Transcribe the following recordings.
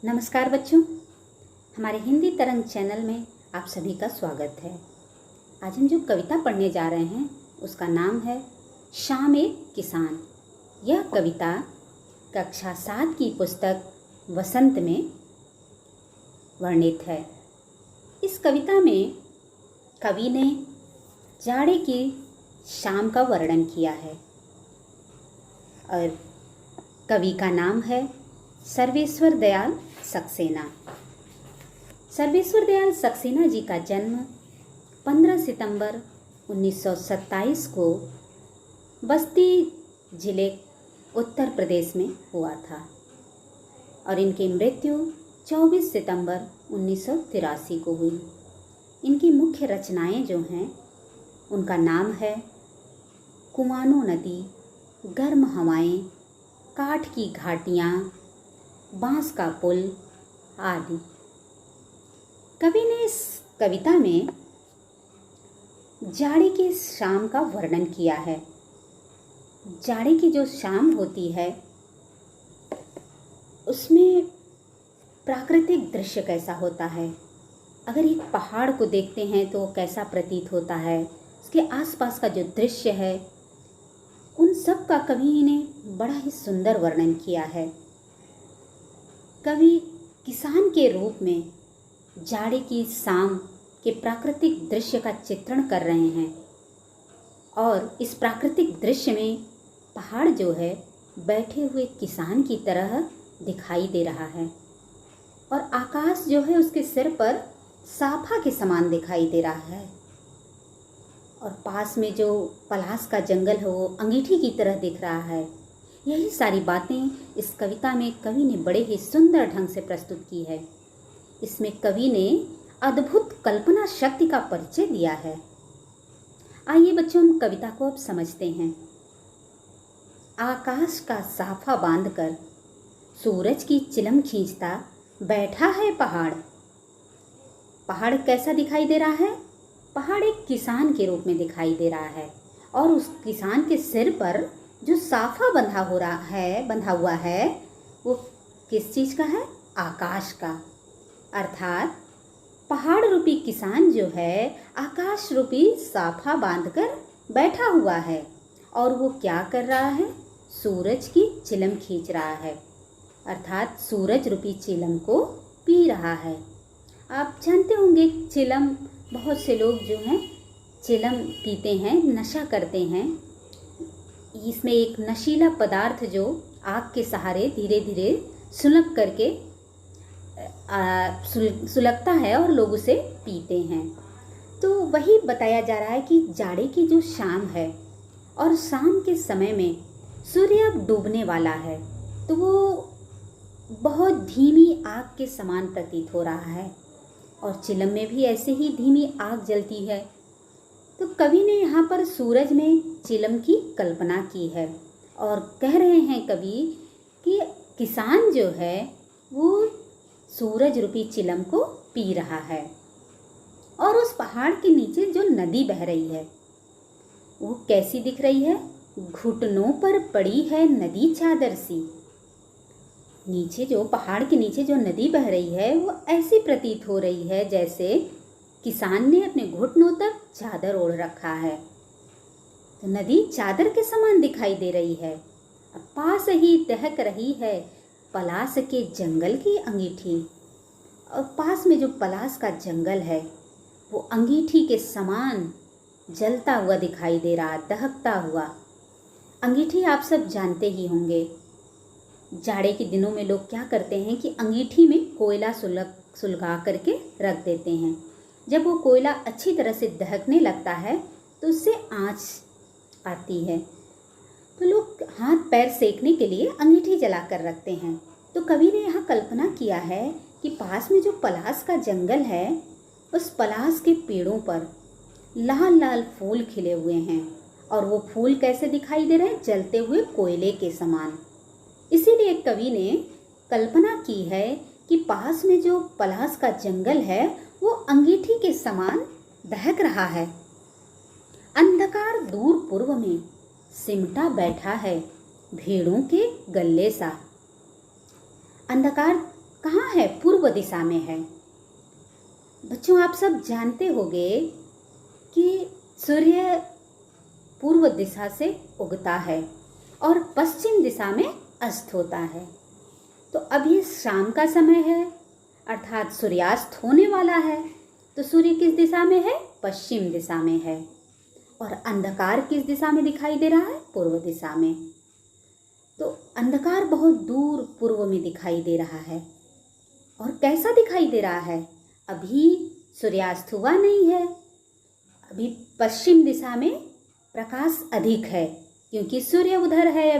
नमस्कार बच्चों, हमारे हिंदी तरंग चैनल में आप सभी का स्वागत है। आज हम जो कविता पढ़ने जा रहे हैं उसका नाम है शाम एक किसान। यह कविता कक्षा 7 की पुस्तक वसंत में वर्णित है। इस कविता में कवि ने जाड़े की शाम का वर्णन किया है और कवि का नाम है सर्वेश्वर दयाल सक्सेना। सर्वेश्वर दयाल सक्सेना जी का जन्म 15 सितंबर 1927 को बस्ती जिले उत्तर प्रदेश में हुआ था और इनकी मृत्यु 24 सितंबर 1983 को हुई। इनकी मुख्य रचनाएं जो हैं उनका नाम है कुमाऊँ नदी, गर्म हवाएं, काठ की घाटियाँ, बांस का पुल आदि। कवि ने इस कविता में जाड़े की शाम का वर्णन किया है। जाड़े की जो शाम होती है उसमें प्राकृतिक दृश्य कैसा होता है। अगर एक पहाड़ को देखते हैं तो कैसा प्रतीत होता है, उसके आसपास का जो दृश्य है, उन सब का कवि ने बड़ा ही सुंदर वर्णन किया है। कवि किसान के रूप में जाड़े की शाम के प्राकृतिक दृश्य का चित्रण कर रहे हैं और इस प्राकृतिक दृश्य में पहाड़ जो है बैठे हुए किसान की तरह दिखाई दे रहा है और आकाश जो है उसके सिर पर साफा के समान दिखाई दे रहा है और पास में जो पलास का जंगल है वो अंगीठी की तरह दिख रहा है। यही सारी बातें इस कविता में कवि ने बड़े ही सुंदर ढंग से प्रस्तुत की है। इसमें कवि ने अद्भुत कल्पना शक्ति का परिचय दिया है। आइए बच्चों, हम कविता को अब समझते हैं। आकाश का साफा बांधकर सूरज की चिलम खींचता बैठा है पहाड़। पहाड़ कैसा दिखाई दे रहा है? पहाड़ एक किसान के रूप में दिखाई दे रहा है और उस किसान के सिर पर जो साफा बंधा हुआ है वो किस चीज़ का है? आकाश का। अर्थात पहाड़ रूपी किसान जो है आकाश रूपी साफा बांधकर बैठा हुआ है और वो क्या कर रहा है? सूरज की चिलम खींच रहा है, अर्थात सूरज रूपी चिलम को पी रहा है। आप जानते होंगे चिलम, बहुत से लोग जो हैं चिलम पीते हैं, नशा करते हैं। इसमें एक नशीला पदार्थ जो आग के सहारे धीरे धीरे सुलग करके सुलगता है और लोग उसे पीते हैं। तो वही बताया जा रहा है कि जाड़े की जो शाम है और शाम के समय में सूर्य अब डूबने वाला है तो वो बहुत धीमी आग के समान प्रतीत हो रहा है और चिलम में भी ऐसे ही धीमी आग जलती है। तो कवि ने यहाँ पर सूरज में चिलम की कल्पना की है और कह रहे हैं कवि कि किसान जो है वो सूरज रूपी चिलम को पी रहा है और उस पहाड़ के नीचे जो नदी बह रही है वो कैसी दिख रही है? घुटनों पर पड़ी है नदी चादर सी। नीचे जो पहाड़ के नीचे जो नदी बह रही है वो ऐसी प्रतीत हो रही है जैसे किसान ने अपने घुटनों तक चादर ओढ़ रखा है। तो नदी चादर के समान दिखाई दे रही है। पास ही दहक रही है पलास के जंगल की अंगीठी और पास में जो पलास का जंगल है वो अंगीठी के समान जलता हुआ दिखाई दे रहा, दहकता हुआ। अंगीठी आप सब जानते ही होंगे। जाड़े के दिनों में लोग क्या करते हैं कि अंगीठी में कोयला सुलगा करके रख देते हैं। जब वो कोयला अच्छी तरह से दहकने लगता है तो उससे आँच आती है तो लोग हाथ पैर सेकने के लिए अंगीठी जला कर रखते हैं। तो कवि ने यहाँ कल्पना किया है कि पास में जो पलास का जंगल है उस पलास के पेड़ों पर लाल लाल फूल खिले हुए हैं और वो फूल कैसे दिखाई दे रहे हैं? जलते हुए कोयले के समान। इसीलिए कवि ने कल्पना की है कि पास में जो पलास का जंगल है वो अंगीठी के समान दहक रहा है। अंधकार दूर पूर्व में सिमटा बैठा है भेड़ों के गल्ले सा। अंधकार कहाँ है? पूर्व दिशा में है। बच्चों, आप सब जानते होंगे कि सूर्य पूर्व दिशा से उगता है और पश्चिम दिशा में अस्त होता है। तो अब ये शाम का समय है, अर्थात सूर्यास्त होने वाला है। तो सूर्य किस दिशा में है? पश्चिम दिशा में है। और अंधकार किस दिशा में दिखाई दे रहा है? पूर्व दिशा में। तो अंधकार बहुत दूर पूर्व में दिखाई दे रहा है। और कैसा दिखाई दे रहा है? अभी सूर्यास्त हुआ नहीं है, अभी पश्चिम दिशा में प्रकाश अधिक है, क्योंकि सूर्य उधर है।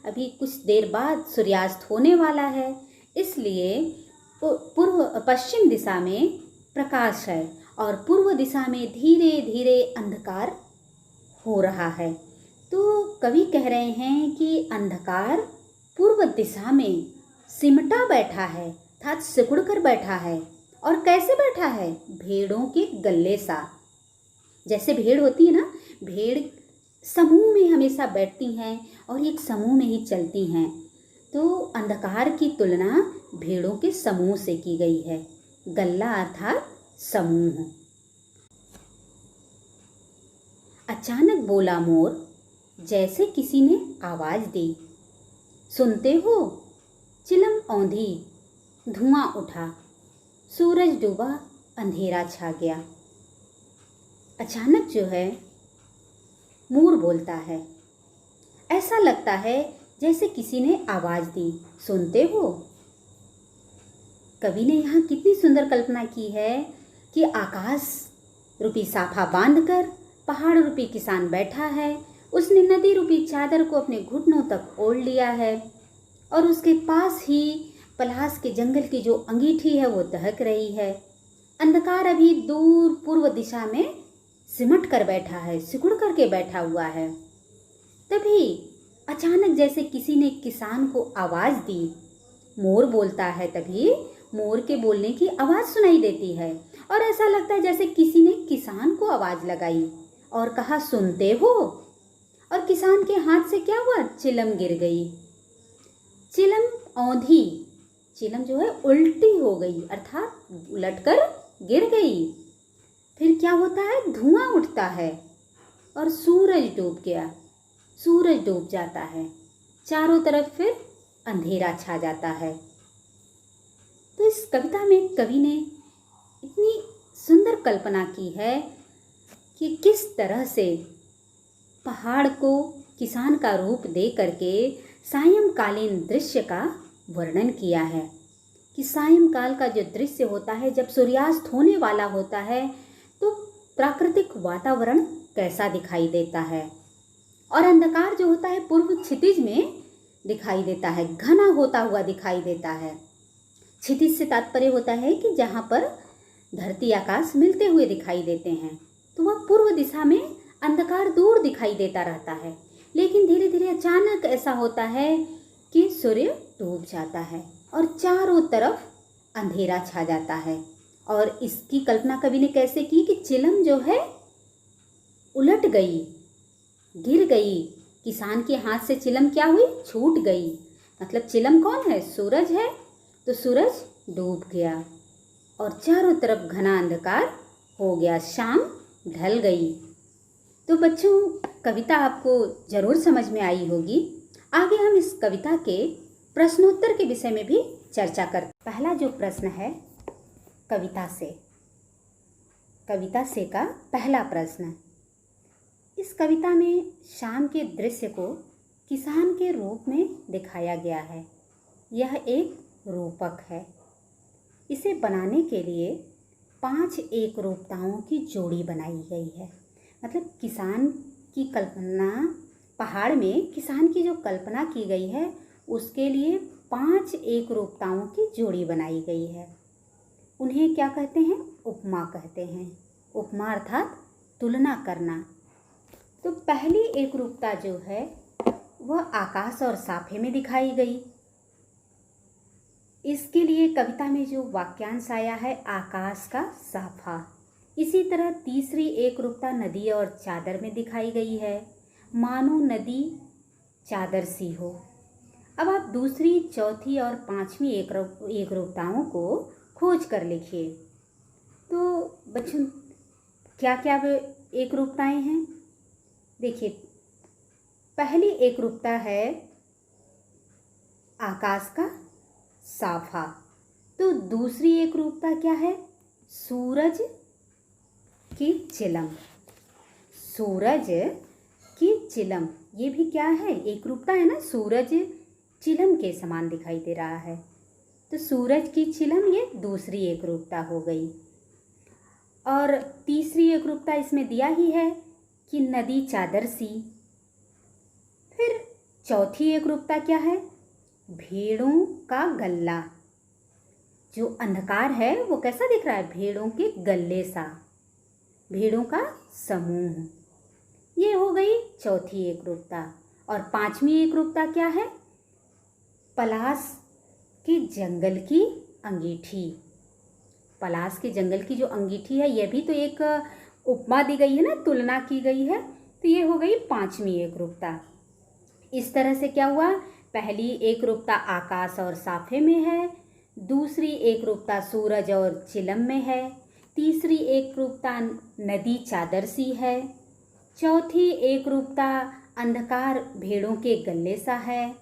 अभी कुछ देर बाद सूर्यास्त होने वाला है, इसलिए पश्चिम दिशा में प्रकाश है और पूर्व दिशा में धीरे धीरे अंधकार हो रहा है। तो कवि कह रहे हैं कि अंधकार पूर्व दिशा में सिमटा बैठा है, अर्थात सिकुड़ कर बैठा है। और कैसे बैठा है? भेड़ों के गल्ले सा। जैसे भेड़ होती है ना, भेड़ समूह में हमेशा बैठती हैं और एक समूह में ही चलती हैं। तो अंधकार की तुलना भेड़ों के समूह से की गई है। गल्ला अर्थात समूह। अचानक बोला मोर, जैसे किसी ने आवाज दी, सुनते हो? चिलम औंधी, धुआं उठा, सूरज डूबा, अंधेरा छा गया। अचानक जो है मोर बोलता है, ऐसा लगता है जैसे किसी ने आवाज दी, सुनते हो? कवि ने यहाँ कितनी सुंदर कल्पना की है कि आकाश रूपी साफा बांधकर पहाड़ रूपी किसान बैठा है। उसने नदी रूपी चादर को अपने घुटनों तक ओढ़ लिया है और उसके पास ही पलास के जंगल की जो अंगीठी है वो दहक रही है। अंधकार अभी दूर पूर्व दिशा में सिमट कर बैठा है, सिकुड़ करके बैठा हुआ है। तभी अचानक जैसे किसी ने किसान को आवाज दी, मोर बोलता है, तभी मोर के बोलने की आवाज सुनाई देती है और ऐसा लगता है जैसे किसी ने किसान को आवाज लगाई और कहा, सुनते हो? और किसान के हाथ से क्या हुआ? चिलम गिर गई। चिलम औंधी, चिलम जो है उल्टी हो गई, अर्थात उलटकर गिर गई। फिर क्या होता है? धुआं उठता है और सूरज डूब गया, सूरज डूब जाता है, चारों तरफ फिर अंधेरा छा जाता है। तो इस कविता में कवि ने इतनी सुंदर कल्पना की है कि किस तरह से पहाड़ को किसान का रूप दे करके सायंकालीन दृश्य का वर्णन किया है कि सायंकाल का जो दृश्य होता है, जब सूर्यास्त होने वाला होता है, तो प्राकृतिक वातावरण कैसा दिखाई देता है। और अंधकार जो होता है पूर्व क्षितिज में दिखाई देता है, घना होता हुआ दिखाई देता है। क्षितिज से तात्पर्य होता है कि जहाँ पर धरती आकाश मिलते हुए दिखाई देते हैं, तो वह पूर्व दिशा में अंधकार दूर दिखाई देता रहता है। लेकिन धीरे धीरे अचानक ऐसा होता है कि सूर्य डूब जाता है और चारों तरफ अंधेरा छा जाता है। और इसकी कल्पना कवि ने कैसे की कि चिलम जो है उलट गई, गिर गई। किसान के हाथ से चिलम क्या हुई? छूट गई। मतलब चिलम कौन है? सूरज है। तो सूरज डूब गया और चारों तरफ घना अंधकार हो गया, शाम ढल गई। तो बच्चों, कविता आपको जरूर समझ में आई होगी। आगे हम इस कविता के प्रश्नोत्तर के विषय में भी चर्चा करते। पहला जो प्रश्न है कविता से का पहला प्रश्न, इस कविता में शाम के दृश्य को किसान के रूप में दिखाया गया है। यह एक रूपक है। इसे बनाने के लिए 5 एक रूपताओं की जोड़ी बनाई गई है। मतलब किसान की कल्पना, पहाड़ में किसान की जो कल्पना की गई है उसके लिए 5 एक रूपताओं की जोड़ी बनाई गई है। उन्हें क्या कहते हैं? उपमा कहते हैं। उपमा अर्थात तुलना करना। तो पहली एक रूपता जो है वह आकाश और साफे में दिखाई गई। इसके लिए कविता में जो वाक्यांश आया है, आकाश का साफा। इसी तरह तीसरी एक रूपता नदी और चादर में दिखाई गई है, मानो नदी चादर सी हो। अब आप दूसरी, चौथी और पांचवी एकरूपताओं को खोज कर लिखिए। तो बच्चों, क्या क्या वे एकरूपताएं हैं? देखिए, पहली एकरूपता है आकाश का साफा। तो दूसरी एकरूपता क्या है? सूरज की चिलम। सूरज की चिलम, ये भी क्या है? एकरूपता है ना। सूरज चिलम के समान दिखाई दे रहा है, तो सूरज की चिलम ये दूसरी एकरूपता हो गई। और तीसरी एकरूपता इसमें दिया ही है कि नदी चादर सी। फिर चौथी एकरूपता क्या है? भेड़ों का गल्ला। जो अंधकार है वो कैसा दिख रहा है? भेड़ों के गल्ले सा, भेड़ों का समूह। ये हो गई चौथी एकरूपता। और पांचवी एकरूपता क्या है? पलाश के जंगल की अंगीठी। पलाश के जंगल की जो अंगीठी है, यह भी तो एक उपमा दी गई है ना, तुलना की गई है। तो ये हो गई पांचवी एकरूपता। इस तरह से क्या हुआ? पहली एकरूपता आकाश और साफे में है, दूसरी एकरूपता सूरज और चिलम में है, तीसरी एकरूपता नदी चादर सी है, चौथी एकरूपता अंधकार भेड़ों के गले सा है,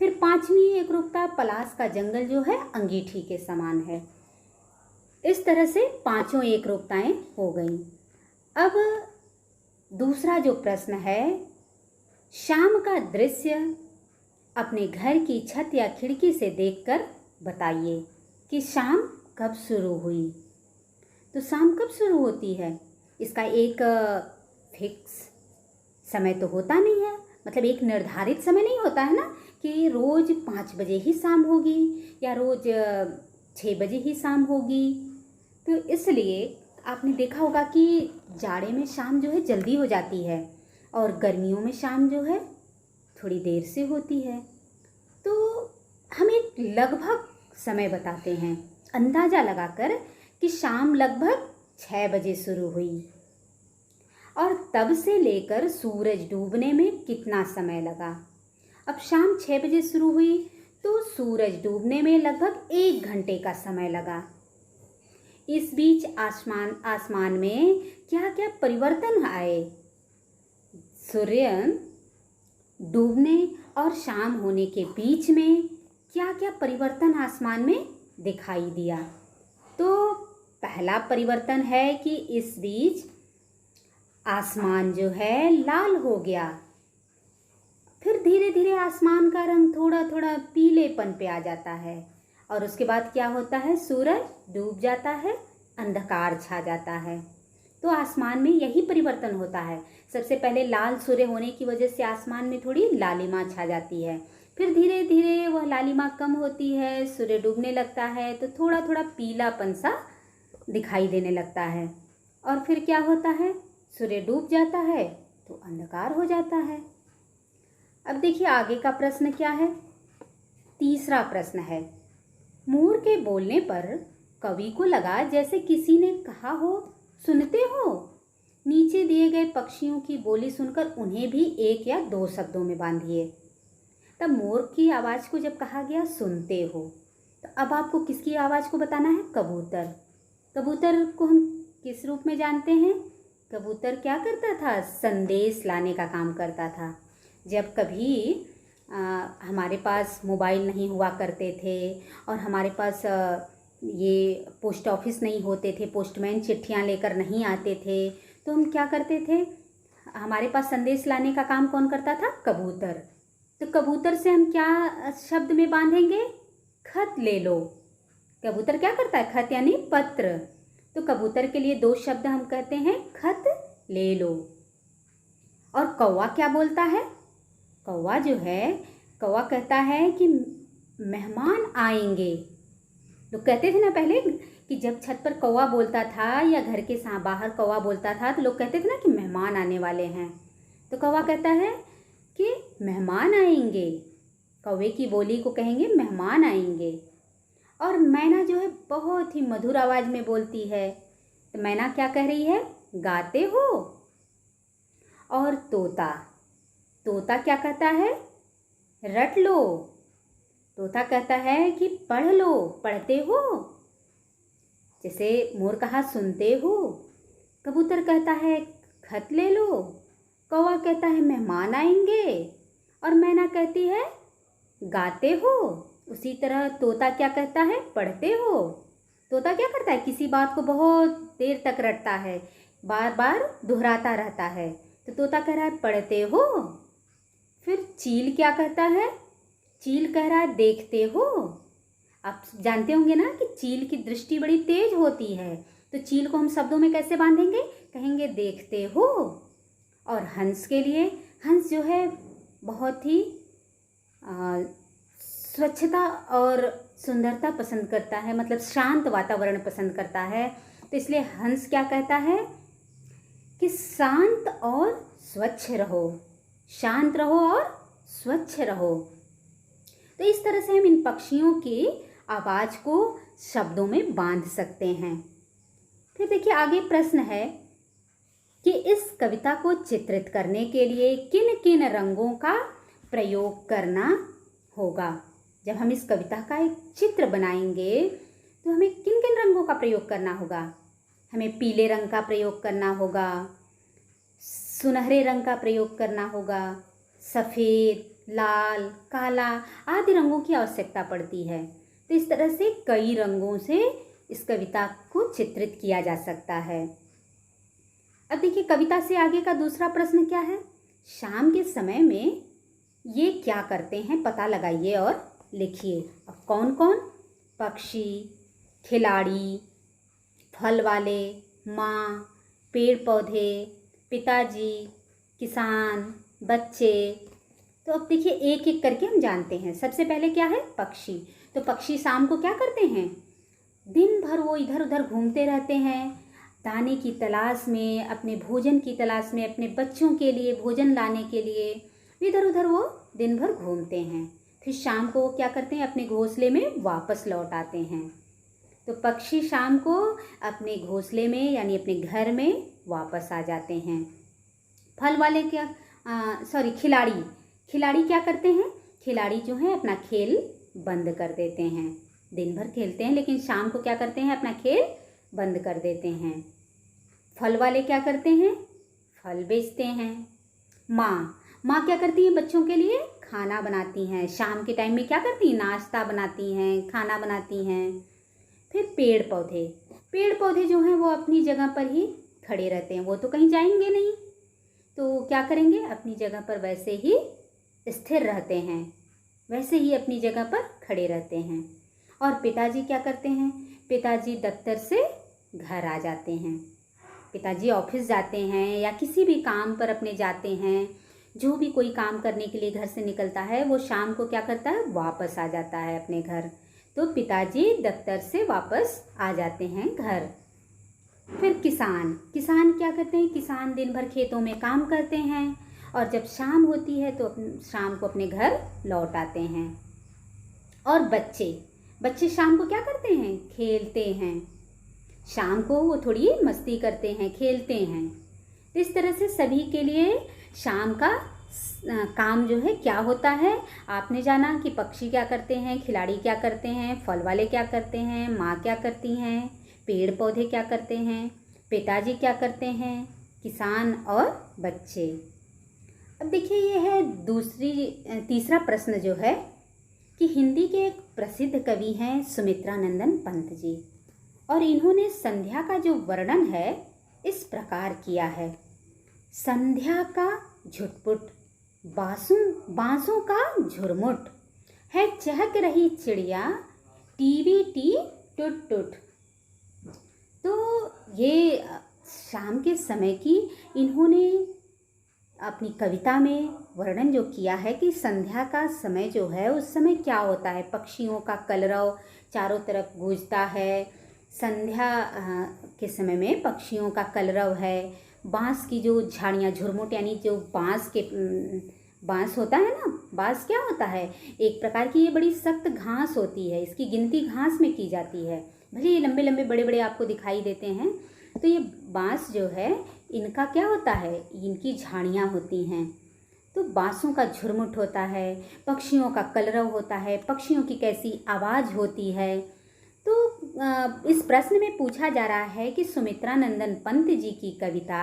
फिर पांचवी एकरूपता पलाश का जंगल जो है अंगीठी के समान है। इस तरह से पांचों एकरूपताएं हो गईं। अब दूसरा जो प्रश्न है, शाम का दृश्य अपने घर की छत या खिड़की से देखकर बताइए कि शाम कब शुरू हुई। तो शाम कब शुरू होती है? इसका एक फिक्स समय तो होता नहीं है, मतलब एक निर्धारित समय नहीं होता है ना कि रोज़ 5 बजे ही शाम होगी या रोज़ 6 बजे ही शाम होगी। तो इसलिए आपने देखा होगा कि जाड़े में शाम जो है जल्दी हो जाती है और गर्मियों में शाम जो है थोड़ी देर से होती है। तो हम एक लगभग समय बताते हैं अंदाज़ा लगाकर कि शाम लगभग 6 बजे शुरू हुई और तब से लेकर सूरज डूबने में कितना समय लगा। अब शाम 6 बजे शुरू हुई तो सूरज डूबने में लगभग 1 घंटे का समय लगा। इस बीच आसमान में क्या क्या परिवर्तन आए? सूर्य डूबने और शाम होने के बीच में क्या क्या परिवर्तन आसमान में दिखाई दिया? तो पहला परिवर्तन है कि इस बीच आसमान जो है लाल हो गया। फिर धीरे धीरे आसमान का रंग थोड़ा थोड़ा पीलेपन पे आ जाता है और उसके बाद क्या होता है? सूरज डूब जाता है, अंधकार छा जाता है। तो आसमान में यही परिवर्तन होता है। सबसे पहले लाल सूर्य होने की वजह से आसमान में थोड़ी लालिमा छा जाती है, फिर धीरे धीरे वह लालिमा कम होती है, सूर्य डूबने लगता है तो थोड़ा थोड़ा पीलापन सा दिखाई देने लगता है और फिर क्या होता है? सूर्य डूब जाता है तो अंधकार हो जाता है। अब देखिए आगे का प्रश्न क्या है? तीसरा प्रश्न है, मोर के बोलने पर कवि को लगा जैसे किसी ने कहा हो, सुनते हो? नीचे दिए गए पक्षियों की बोली सुनकर उन्हें भी 1 या 2 शब्दों में बांधिए। तब मोर की आवाज़ को जब कहा गया सुनते हो, तो अब आपको किसकी आवाज़ को बताना है? कबूतर। कबूतर को हम किस रूप में जानते हैं? कबूतर क्या करता था? संदेश लाने का काम करता था। जब कभी हमारे पास मोबाइल नहीं हुआ करते थे और हमारे पास ये पोस्ट ऑफिस नहीं होते थे, पोस्टमैन चिट्ठियाँ लेकर नहीं आते थे, तो हम क्या करते थे? हमारे पास संदेश लाने का काम कौन करता था? कबूतर। तो कबूतर से हम क्या शब्द में बांधेंगे? खत ले लो। कबूतर क्या करता है? खत यानी पत्र। तो कबूतर के लिए 2 शब्द हम कहते हैं, खत ले लो। और कौवा क्या बोलता है? कौवा जो है, कौवा कहता है कि मेहमान आएंगे। लोग कहते थे ना पहले कि जब छत पर कौवा बोलता था या घर के बाहर कौवा बोलता था तो लोग कहते थे ना कि मेहमान आने वाले हैं। तो कौवा कहता है कि मेहमान आएंगे। कौवे की बोली को कहेंगे मेहमान आएंगे। और मैना जो है बहुत ही मधुर आवाज़ में बोलती है, तो मैना क्या कह रही है? गाते हो। और तोता, तोता क्या कहता है? रट लो। तोता कहता है कि पढ़ लो, पढ़ते हो? जैसे मोर कहा सुनते हो? कबूतर कहता है खत ले लो। कौवा कहता है मेहमान आएंगे। और मैना कहती है गाते हो। उसी तरह तोता क्या कहता है, पढ़ते हो। तोता क्या करता है, किसी बात को बहुत देर तक रटता है, बार बार दोहराता रहता है। तो तोता कह रहा है पढ़ते हो। फिर चील क्या कहता है, चील कह रहा है देखते हो। आप जानते होंगे ना कि चील की दृष्टि बड़ी तेज होती है, तो चील को हम शब्दों में कैसे बांधेंगे, कहेंगे देखते हो। और हंस के लिए, हंस जो है बहुत ही स्वच्छता और सुंदरता पसंद करता है, मतलब शांत वातावरण पसंद करता है। तो इसलिए हंस क्या कहता है कि शांत और स्वच्छ रहो, शांत रहो और स्वच्छ रहो। तो इस तरह से हम इन पक्षियों की आवाज़ को शब्दों में बांध सकते हैं। फिर देखिए आगे प्रश्न है कि इस कविता को चित्रित करने के लिए किन किन रंगों का प्रयोग करना होगा। जब हम इस कविता का एक चित्र बनाएंगे तो हमें किन किन रंगों का प्रयोग करना होगा। हमें पीले रंग का प्रयोग करना होगा, सुनहरे रंग का प्रयोग करना होगा, सफ़ेद, लाल, काला आदि रंगों की आवश्यकता पड़ती है। तो इस तरह से कई रंगों से इस कविता को चित्रित किया जा सकता है। अब देखिए कविता से आगे का दूसरा प्रश्न क्या है, शाम के समय में ये क्या करते हैं, पता लगाइए और लिखिए। अब कौन कौन, पक्षी, खिलाड़ी, फल वाले, माँ, पेड़ पौधे, पिताजी, किसान, बच्चे। तो अब देखिए एक एक करके हम जानते हैं। सबसे पहले क्या है, पक्षी। तो पक्षी शाम को क्या करते हैं, दिन भर वो इधर उधर घूमते रहते हैं, दाने की तलाश में, अपने भोजन की तलाश में, अपने बच्चों के लिए भोजन लाने के लिए इधर उधर वो दिन भर घूमते हैं। फिर शाम को वो क्या करते हैं, अपने घोंसले में वापस लौट आते हैं। तो पक्षी शाम को अपने घोंसले में यानी अपने घर में वापस आ जाते हैं। फल वाले क्या, खिलाड़ी, खिलाड़ी क्या करते हैं, खिलाड़ी जो है अपना खेल बंद कर देते हैं। दिन भर खेलते हैं लेकिन शाम को क्या करते हैं, अपना खेल बंद कर देते हैं। फल वाले क्या करते हैं, फल बेचते हैं। माँ क्या करती हैं, बच्चों के लिए खाना बनाती हैं। शाम के टाइम में क्या करती हैं, नाश्ता बनाती हैं, खाना बनाती हैं। फिर पेड़ पौधे जो हैं वो अपनी जगह पर ही खड़े रहते हैं, वो तो कहीं जाएंगे नहीं, तो क्या करेंगे, अपनी जगह पर वैसे ही स्थिर रहते हैं, वैसे ही अपनी जगह पर खड़े रहते हैं। और पिताजी क्या करते हैं, पिताजी दफ्तर से घर आ जाते हैं। पिताजी ऑफिस जाते हैं या किसी भी काम पर अपने जाते हैं। जो भी कोई काम करने के लिए घर से निकलता है वो शाम को क्या करता है, वापस आ जाता है अपने घर। तो पिताजी दफ्तर से वापस आ जाते हैं घर। फिर किसान क्या करते हैं, किसान दिन भर खेतों में काम करते हैं और जब शाम होती है तो शाम को अपने घर लौट आते हैं। और बच्चे शाम को क्या करते हैं, खेलते हैं। शाम को वो थोड़ी मस्ती करते हैं, खेलते हैं। इस तरह से सभी के लिए शाम का काम जो है क्या होता है, आपने जाना कि पक्षी क्या करते हैं, खिलाड़ी क्या करते हैं, फल वाले क्या करते हैं, माँ क्या करती हैं, पेड़ पौधे क्या करते हैं, पिताजी क्या करते हैं, किसान और बच्चे। अब देखिए ये है तीसरा प्रश्न जो है कि हिंदी के एक प्रसिद्ध कवि हैं सुमित्रा नंदन पंत जी, और इन्होंने संध्या का जो वर्णन है इस प्रकार किया है। संध्या का झुटपुट, बांसों का झुरमुट, है चहक रही चिड़िया, टीवी टी टुट टुट। तो ये शाम के समय की इन्होंने अपनी कविता में वर्णन जो किया है कि संध्या का समय जो है उस समय क्या होता है, पक्षियों का कलरव चारों तरफ गूंजता है। संध्या के समय में पक्षियों का कलरव है, बांस की जो झाड़ियाँ, झुरमुट यानी जो बांस होता है ना, बांस क्या होता है, एक प्रकार की ये बड़ी सख्त घास होती है, इसकी गिनती घास में की जाती है। भले ये लंबे लंबे बड़े बड़े आपको दिखाई देते हैं, तो ये बांस जो है इनका क्या होता है, इनकी झाड़ियाँ होती हैं। तो बांसों का झुरमुट होता है, पक्षियों का कलरव होता है, पक्षियों की कैसी आवाज़ होती है। तो इस प्रश्न में पूछा जा रहा है कि सुमित्रा नंदन पंत जी की कविता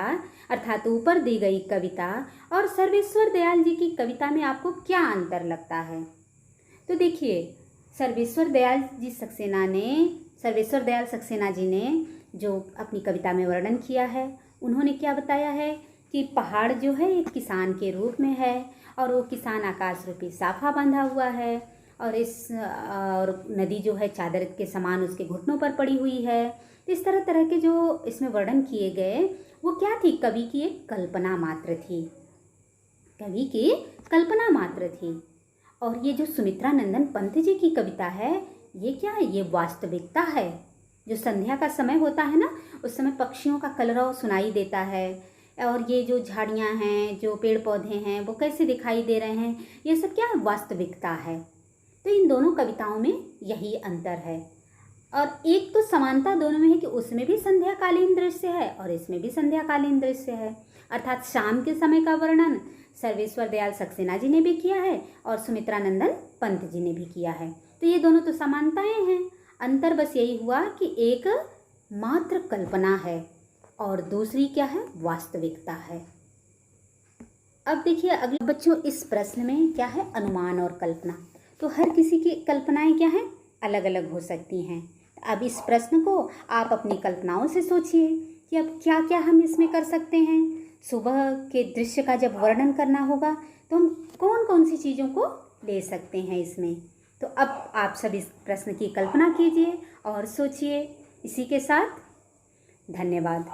अर्थात ऊपर दी गई कविता और सर्वेश्वर दयाल जी की कविता में आपको क्या अंतर लगता है। तो देखिए, सर्वेश्वर दयाल सक्सेना जी ने जो अपनी कविता में वर्णन किया है, उन्होंने क्या बताया है कि पहाड़ जो है एक किसान के रूप में है और वो किसान आकाश रूपी साफा बांधा हुआ है और नदी जो है चादर के समान उसके घुटनों पर पड़ी हुई है। इस तरह तरह के जो इसमें वर्णन किए गए वो क्या थी, कवि की एक कल्पना मात्र थी, कवि की कल्पना मात्र थी। और ये जो सुमित्रा नंदन पंत जी की कविता है, ये क्या है, ये वास्तविकता है। जो संध्या का समय होता है ना, उस समय पक्षियों का कलरव सुनाई देता है और ये जो झाड़ियाँ हैं, जो पेड़ पौधे हैं, वो कैसे दिखाई दे रहे हैं, ये सब क्या है, वास्तविकता है। तो इन दोनों कविताओं में यही अंतर है। और एक तो समानता दोनों में है कि उसमें भी संध्याकालीन दृश्य है और इसमें भी संध्याकालीन दृश्य है। अर्थात शाम के समय का वर्णन सर्वेश्वर दयाल सक्सेना जी ने भी किया है और सुमित्रा नंदन पंत जी ने भी किया है। तो ये दोनों तो समानताएं हैं। अंतर बस यही हुआ कि एक मात्र कल्पना है और दूसरी क्या है, वास्तविकता है। अब देखिए अगले बच्चों, इस प्रश्न में क्या है, अनुमान और कल्पना। तो हर किसी की कल्पनाएं क्या हैं, अलग अलग हो सकती हैं। अब इस प्रश्न को आप अपनी कल्पनाओं से सोचिए कि अब क्या क्या हम इसमें कर सकते हैं। सुबह के दृश्य का जब वर्णन करना होगा तो हम कौन कौन सी चीज़ों को ले सकते हैं इसमें। तो अब आप सब इस प्रश्न की कल्पना कीजिए और सोचिए। इसी के साथ धन्यवाद।